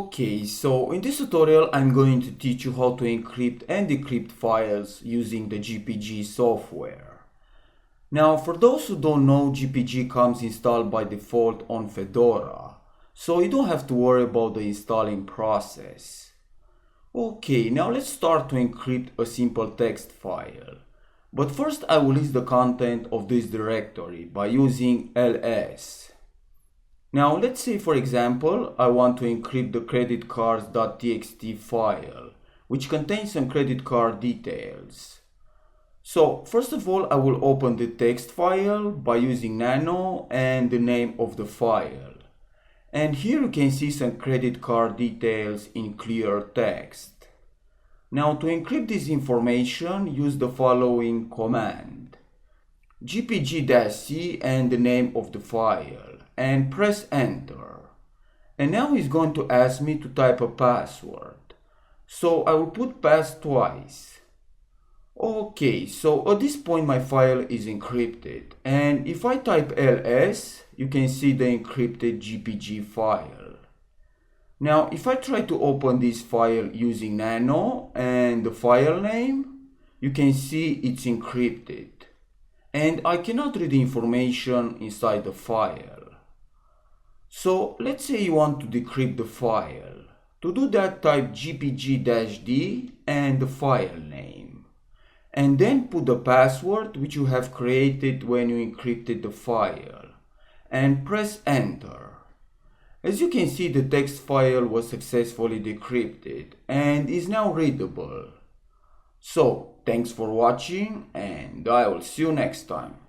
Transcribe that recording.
Okay, so in this tutorial I'm going to teach you how to encrypt and decrypt files using the GPG software. Now, for those who don't know, GPG comes installed by default on Fedora, so you don't have to worry about the installing process. Okay, now let's start to encrypt a simple text file. But first I will list the content of this directory by using ls. Now let's say, for example, I want to encrypt the creditcards.txt file, which contains some credit card details. So first of all, I will open the text file by using nano and the name of the file. And here you can see some credit card details in clear text. Now to encrypt this information, use the following command: GPG-C and the name of the file, and press enter. And now he's going to ask me to type a password. So I will put pass twice. Okay, so at this point my file is encrypted. And if I type ls, you can see the encrypted GPG file. Now if I try to open this file using nano and the file name, you can see it's encrypted. And I cannot read the information inside the file. So let's say you want to decrypt the file. To do that, type gpg-d and the file name. And then put the password which you have created when you encrypted the file. And press enter. As you can see, the text file was successfully decrypted and is now readable. So, thanks for watching, and I will see you next time.